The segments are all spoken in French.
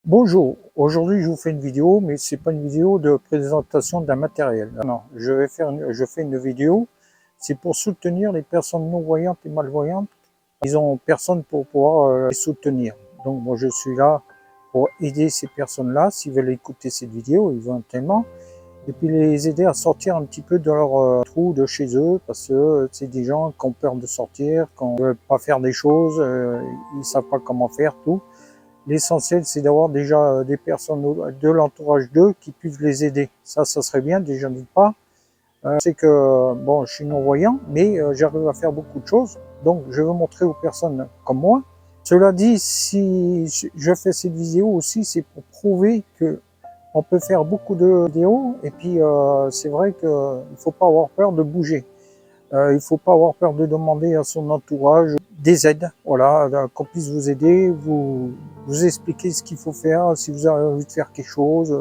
Bonjour, aujourd'hui je vous fais une vidéo, mais c'est pas une vidéo de présentation d'un matériel. Non, je fais une vidéo, c'est pour soutenir les personnes non-voyantes et malvoyantes. Ils ont personne pour pouvoir les soutenir. Donc moi je suis là pour aider ces personnes-là, s'ils veulent écouter cette vidéo éventuellement, et puis les aider à sortir un petit peu de leur trou de chez eux, parce que c'est des gens qui ont peur de sortir, qui ne veulent pas faire des choses, ils savent pas comment faire tout. L'essentiel, c'est d'avoir déjà des personnes de l'entourage d'eux qui puissent les aider. Ça serait bien, déjà d'une part. C'est que, bon, je suis non-voyant, mais j'arrive à faire beaucoup de choses. Donc, je veux montrer aux personnes comme moi. Cela dit, si je fais cette vidéo aussi, c'est pour prouver que on peut faire beaucoup de vidéos. Et puis, c'est vrai qu'il ne faut pas avoir peur de bouger. Il ne faut pas avoir peur de demander à son entourage des aides, voilà, qu'on puisse vous aider, vous expliquer ce qu'il faut faire, si vous avez envie de faire quelque chose,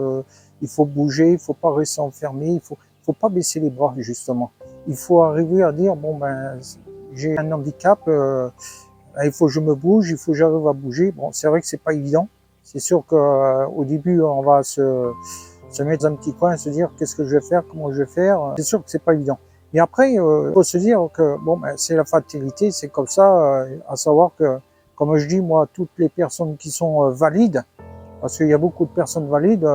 il faut bouger, il faut pas rester enfermé, il faut pas baisser les bras, justement. Il faut arriver à dire, bon ben, j'ai un handicap, il faut que je me bouge, il faut que j'arrive à bouger. Bon, c'est vrai que c'est pas évident. C'est sûr qu'au début, on va se mettre dans un petit coin, se dire qu'est-ce que je vais faire, comment je vais faire. C'est sûr que c'est pas évident. Et après, il faut se dire que bon, ben, c'est la fatalité, c'est comme ça, à savoir que, comme je dis, moi, toutes les personnes qui sont valides, parce qu'il y a beaucoup de personnes valides,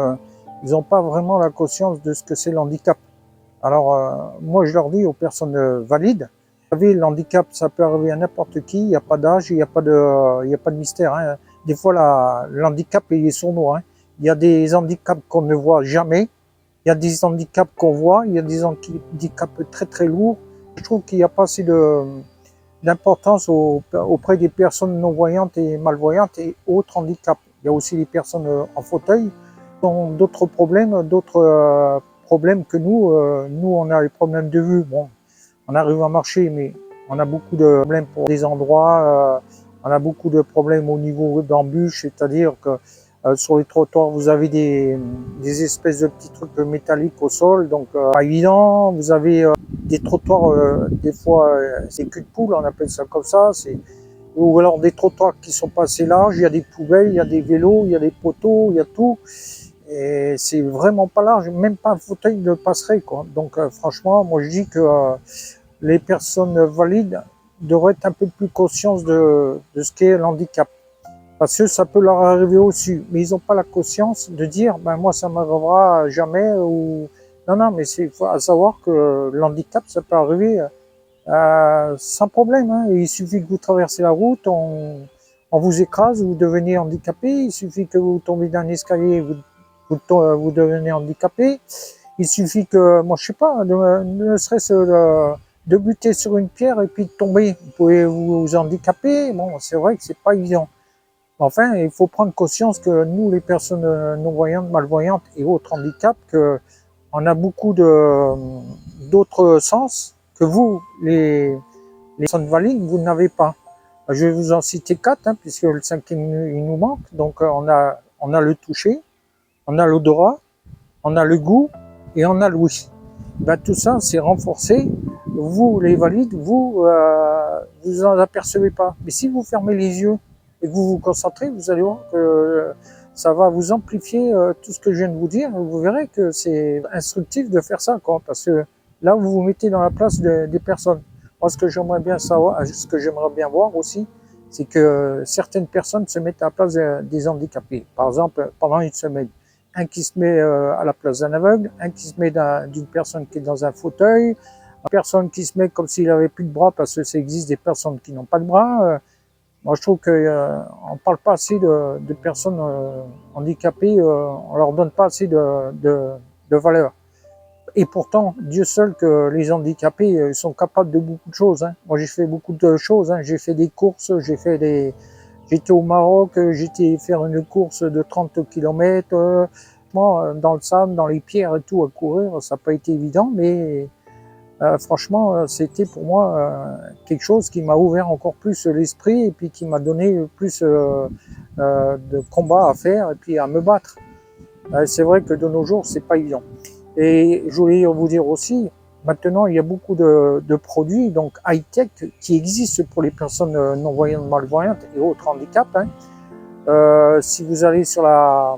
ils n'ont pas vraiment la conscience de ce que c'est l'handicap. Alors, moi, je leur dis aux personnes valides, vous savez, l'handicap, ça peut arriver à n'importe qui, il n'y a pas d'âge, il n'y a pas de mystère. Hein. Des fois, l'handicap, il est sournois. Hein. Il y a des handicaps qu'on ne voit jamais, il y a des handicaps qu'on voit, il y a des handicaps très très lourds. Je trouve qu'il n'y a pas assez d'importance auprès des personnes non-voyantes et malvoyantes et autres handicaps. Il y a aussi les personnes en fauteuil qui ont d'autres problèmes que nous. Nous, on a les problèmes de vue. Bon, on arrive à marcher, mais on a beaucoup de problèmes pour des endroits. On a beaucoup de problèmes au niveau d'embûches, c'est-à-dire que sur les trottoirs, vous avez des espèces de petits trucs métalliques au sol, donc pas évident. Vous avez des trottoirs, des fois, c'est cul de poule, on appelle ça comme ça. Ou alors des trottoirs qui sont pas assez larges. Il y a des poubelles, il y a des vélos, il y a des poteaux, il y a tout. Et c'est vraiment pas large, même pas un fauteuil ne passerait, quoi. Donc franchement, moi je dis que les personnes valides devraient être un peu plus conscientes de ce qu'est l'handicap. Parce que ça peut leur arriver aussi, mais ils n'ont pas la conscience de dire, ben moi ça m'arrivera jamais, ou non, non, mais il faut savoir que l'handicap, ça peut arriver sans problème. Hein. Il suffit que vous traversez la route, on vous écrase, vous devenez handicapé. Il suffit que vous tombez d'un escalier, vous devenez handicapé. Il suffit que, moi je sais pas, ne serait-ce de buter sur une pierre et puis de tomber, vous pouvez vous handicaper. Bon, c'est vrai que c'est pas évident. Enfin, il faut prendre conscience que nous, les personnes non-voyantes, malvoyantes et autres handicaps, on a beaucoup d'autres sens que vous, les personnes valides, vous n'avez pas. Je vais vous en citer 4, hein, puisque le 5e, il nous manque. Donc, on a le toucher, on a l'odorat, on a le goût et on a l'ouïe. Ben, tout ça, c'est renforcé. Vous, les valides, vous en apercevez pas. Mais si vous fermez les yeux et que vous vous concentrez, vous allez voir que ça va vous amplifier tout ce que je viens de vous dire. Vous verrez que c'est instructif de faire ça, quoi, parce que là, vous vous mettez dans la place des personnes. Moi, ce que j'aimerais bien savoir, ce que j'aimerais bien voir aussi, c'est que certaines personnes se mettent à la place des handicapés. Par exemple, pendant une semaine, un qui se met à la place d'un aveugle, un qui se met d'une personne qui est dans un fauteuil, une personne qui se met comme s'il avait plus de bras, parce que ça existe des personnes qui n'ont pas de bras. Moi, je trouve qu'on ne parle pas assez de personnes handicapées, on leur donne pas assez de valeur. Et pourtant, Dieu seul que les handicapés sont capables de beaucoup de choses. Hein. Moi, j'ai fait beaucoup de choses. Hein. J'ai fait des courses, j'étais au Maroc, j'étais faire une course de 30 km. Moi, dans le sable, dans les pierres et tout, à courir, ça n'a pas été évident, mais franchement, c'était pour moi quelque chose qui m'a ouvert encore plus l'esprit et puis qui m'a donné plus de combats à faire et puis à me battre. C'est vrai que de nos jours, c'est pas évident. Et je voulais vous dire aussi, maintenant, il y a beaucoup de produits, donc high-tech, qui existent pour les personnes non-voyantes, malvoyantes et autres handicaps. Hein. Si vous allez sur la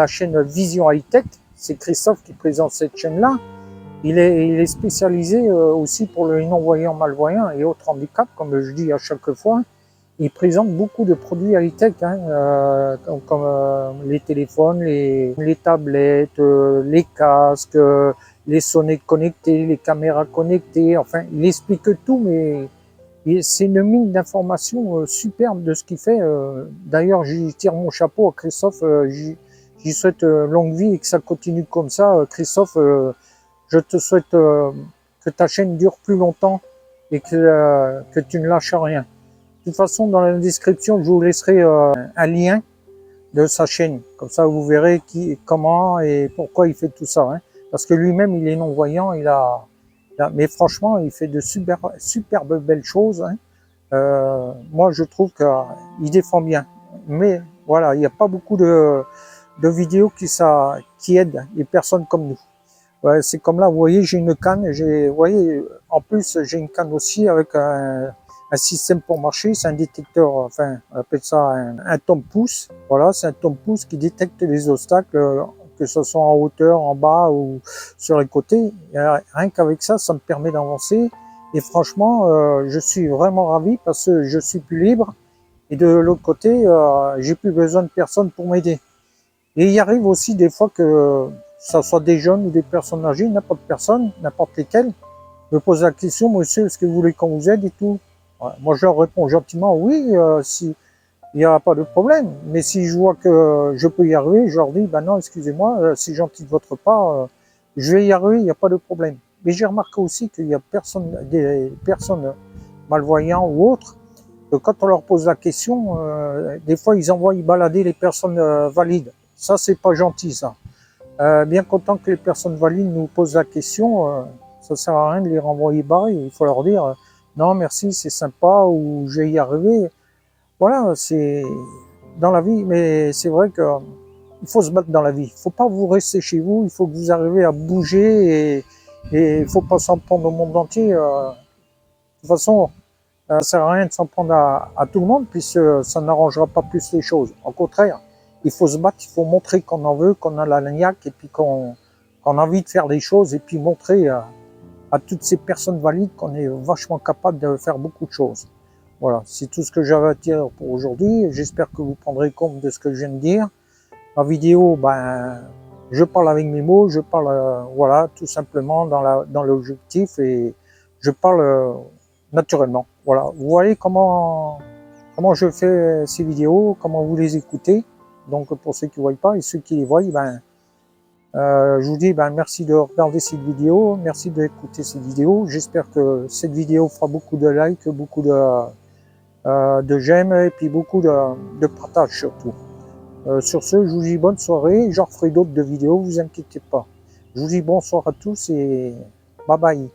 chaîne Vision High Tech, c'est Christophe qui présente cette chaîne-là. Il est spécialisé aussi pour les non-voyants, malvoyants et autres handicaps, comme je dis à chaque fois. Il présente beaucoup de produits high-tech, comme les téléphones, les tablettes, les casques, les sonnettes connectées, les caméras connectées. Enfin, il explique tout, mais c'est une mine d'informations superbe de ce qu'il fait. D'ailleurs, j'y tire mon chapeau à Christophe. J'y souhaite longue vie et que ça continue comme ça. Christophe, je te souhaite que ta chaîne dure plus longtemps et que tu ne lâches rien. De toute façon, dans la description, je vous laisserai un lien de sa chaîne. Comme ça, vous verrez comment et pourquoi il fait tout ça. Hein. Parce que lui-même, il est non-voyant. Mais franchement, il fait de superbes belles choses. Hein. Moi, je trouve qu'il défend bien. Mais voilà, il n'y a pas beaucoup de vidéos qui aident les personnes comme nous. Ouais, c'est comme là, vous voyez, j'ai une canne. Vous voyez, en plus, j'ai une canne aussi avec un système pour marcher, c'est un détecteur, enfin, on appelle ça un tombe-pouce. Voilà, c'est un tombe-pouce qui détecte les obstacles, que ce soit en hauteur, en bas ou sur les côtés. Et rien qu'avec ça, ça me permet d'avancer. Et franchement, je suis vraiment ravi parce que je suis plus libre. Et de l'autre côté, j'ai plus besoin de personne pour m'aider. Et il arrive aussi des fois que ça soit des jeunes ou des personnes âgées, n'importe personne, n'importe lesquelles, me pose la question, monsieur, est-ce que vous voulez qu'on vous aide et tout? Ouais, moi, je leur réponds gentiment, oui, si il n'y a pas de problème. Mais si je vois que je peux y arriver, je leur dis, ben non, excusez-moi, c'est gentil de votre part, je vais y arriver, il n'y a pas de problème. Mais j'ai remarqué aussi qu'il y a des personnes malvoyantes ou autres, que quand on leur pose la question, des fois, ils envoient y balader les personnes valides. Ça, c'est pas gentil, ça. Bien content que les personnes valides nous posent la question, ça sert à rien de les renvoyer barrer. Il faut leur dire non merci, c'est sympa ou je vais y arriver. Voilà, c'est dans la vie, mais c'est vrai que il faut se battre dans la vie. Il faut pas vous rester chez vous, il faut que vous arrivez à bouger et il faut pas s'en prendre au monde entier. De toute façon, ça sert à rien de s'en prendre à tout le monde puisque ça n'arrangera pas plus les choses. Au contraire, il faut se battre, il faut montrer qu'on en veut, qu'on a la niaque et puis qu'on a envie de faire des choses et puis montrer à toutes ces personnes valides qu'on est vachement capable de faire beaucoup de choses. Voilà, c'est tout ce que j'avais à dire pour aujourd'hui. J'espère que vous prendrez compte de ce que je viens de dire. La vidéo, ben, je parle avec mes mots, je parle, voilà, tout simplement dans l'objectif et je parle naturellement. Voilà, vous voyez comment je fais ces vidéos, comment vous les écoutez. Donc pour ceux qui ne voient pas et ceux qui les voient, ben, je vous dis ben, merci de regarder cette vidéo, merci d'écouter cette vidéo. J'espère que cette vidéo fera beaucoup de likes, beaucoup de j'aime et puis beaucoup de partage surtout. Sur ce, je vous dis bonne soirée, j'en referai d'autres de vidéos, vous inquiétez pas. Je vous dis bonsoir à tous et bye bye.